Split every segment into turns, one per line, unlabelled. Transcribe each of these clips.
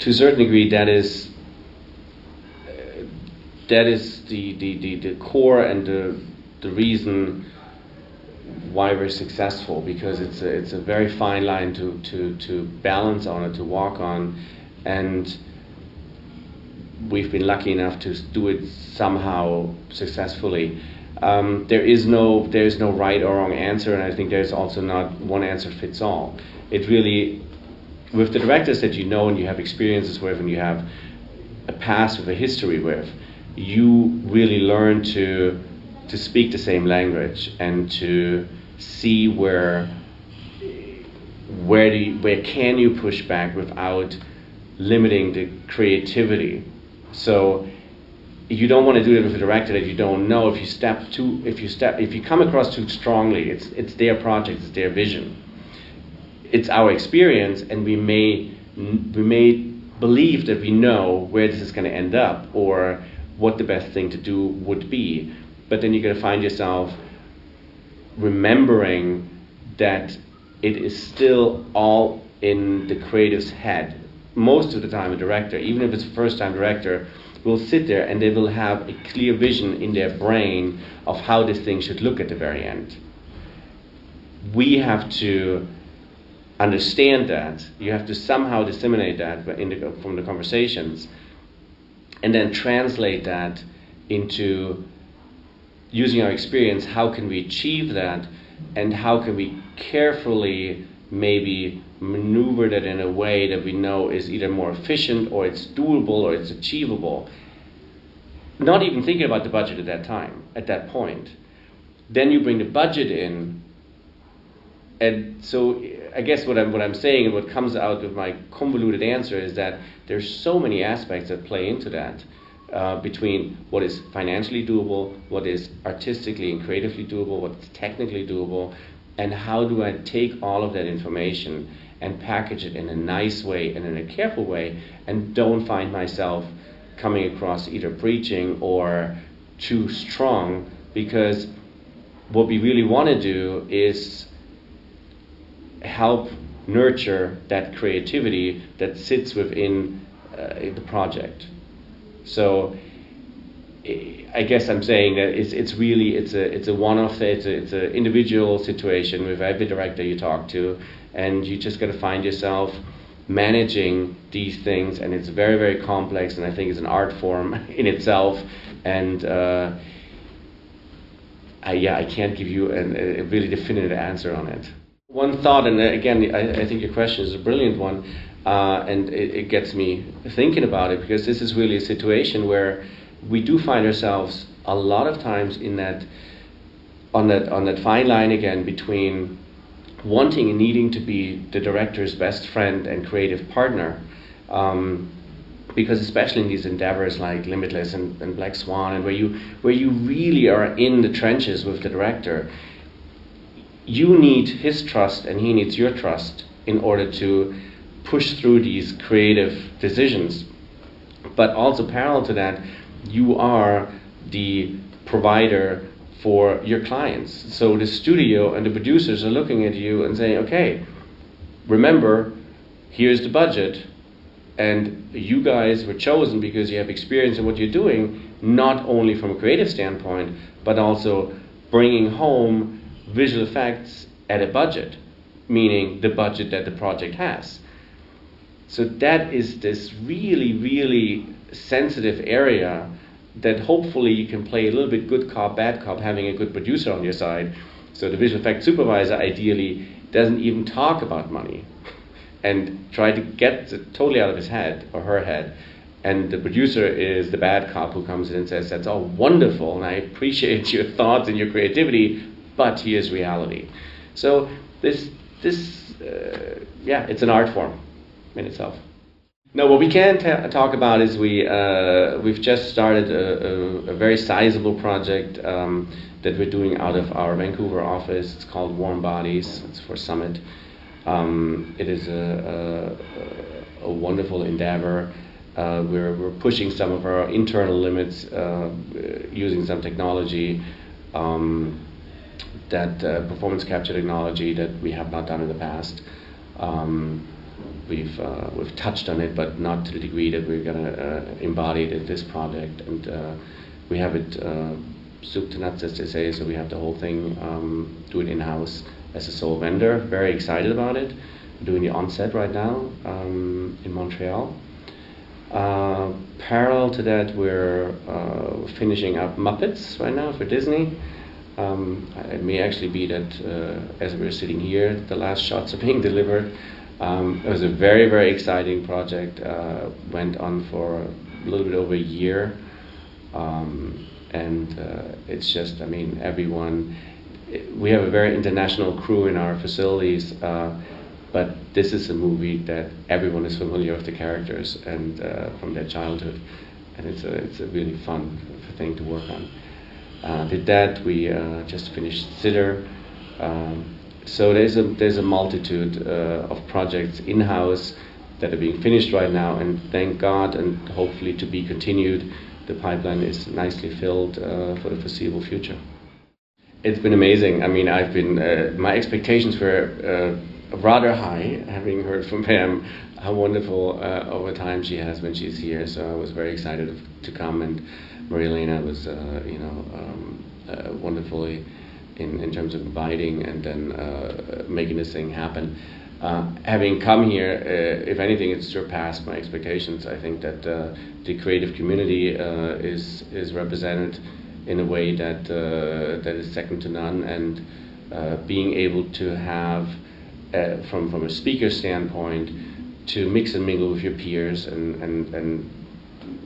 to a certain degree, that is the core and the reason why we're successful, because it's a very fine line to balance on and to walk on, and we've been lucky enough to do it somehow successfully. There is no right or wrong answer, and I think there's also not one answer fits all. It really, with the directors that you know and you have experiences with and you have a past with a history with, you really learn to speak the same language and to see where can you push back without limiting the creativity. So you don't want to do it with a director that you don't know. If you come across too strongly, it's their project, it's their vision. It's our experience, and we may believe that we know where this is going to end up or what the best thing to do would be. But then you're going to find yourself remembering that it is still all in the creative's head. Most of the time, a director, even if it's a first-time director, will sit there and they will have a clear vision in their brain of how this thing should look at the very end. We have to understand that. You have to somehow disseminate that from the conversations, and then translate that into, using our experience, how can we achieve that, and how can we carefully maybe maneuver that in a way that we know is either more efficient or it's doable or it's achievable. Not even thinking about the budget at that time, at that point. Then you bring the budget in, and so I guess what I'm saying and what comes out of my convoluted answer is that there's so many aspects that play into that, between what is financially doable, what is artistically and creatively doable, what's technically doable, and how do I take all of that information and package it in a nice way and in a careful way, and don't find myself coming across either preaching or too strong, because what we really want to do is help nurture that creativity that sits within the project. So I guess I'm saying that it's a one-off, it's an individual situation with every director you talk to, and you just got to find yourself managing these things, and it's very, very complex, and I think it's an art form in itself, and I can't give you a really definitive answer on it. One thought, and again, I think your question is a brilliant one, and it gets me thinking about it, because this is really a situation where we do find ourselves a lot of times in that, on that fine line again between wanting and needing to be the director's best friend and creative partner, because especially in these endeavors like Limitless and Black Swan, and where you really are in the trenches with the director, you need his trust and he needs your trust in order to push through these creative decisions. But also parallel to that, you are the provider for your clients. So the studio and the producers are looking at you and saying, okay, remember, here's the budget, and you guys were chosen because you have experience in what you're doing, not only from a creative standpoint, but also bringing home visual effects at a budget, meaning the budget that the project has. So that is this really, really sensitive area that hopefully you can play a little bit good cop, bad cop, having a good producer on your side. So the visual effects supervisor ideally doesn't even talk about money and try to get it totally out of his head or her head. And the producer is the bad cop who comes in and says, that's all wonderful and I appreciate your thoughts and your creativity, but here's reality. So it's an art form in itself. Now, what we can talk about is we've just started a very sizable project that we're doing out of our Vancouver office. It's called Warm Bodies. It's for Summit. It is a wonderful endeavor. We're pushing some of our internal limits using some technology, that performance capture technology that we have not done in the past. we've touched on it, but not to the degree that we're going to embody it in this project. And we have it soup to nuts, as they say, so we have the whole thing, do it in-house as a sole vendor. Very excited about it. We're doing the on-set right now in Montreal. Parallel to that, we're finishing up Muppets right now for Disney. It may actually be that as we're sitting here, the last shots are being delivered. It was a very, very exciting project. Went on for a little bit over a year. It's just, I mean, we have a very international crew in our facilities, but this is a movie that everyone is familiar with the characters and from their childhood, and it's a really fun thing to work on. Did that, we just finished Sitter. So there's a multitude of projects in-house that are being finished right now, and thank God, and hopefully to be continued. The pipeline is nicely filled for the foreseeable future. It's been amazing. I mean, my expectations were rather high, having heard from Pam how wonderful overtime she has when she's here. So I was very excited to come, and Marilena was, wonderfully in terms of inviting and then making this thing happen. Having come here, if anything, it's surpassed my expectations. I think that the creative community is represented in a way that is second to none, and being able to have, from a speaker standpoint, to mix and mingle with your peers and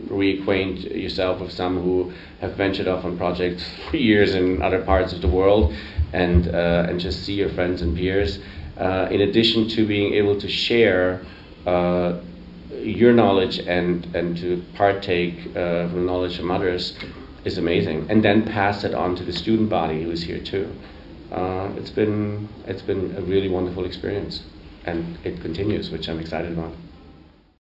reacquaint yourself with some who have ventured off on projects for years in other parts of the world, and just see your friends and peers. In addition to being able to share your knowledge and to partake from knowledge from others is amazing, and then pass it on to the student body who is here too. It's been a really wonderful experience, and it continues, which I'm excited about.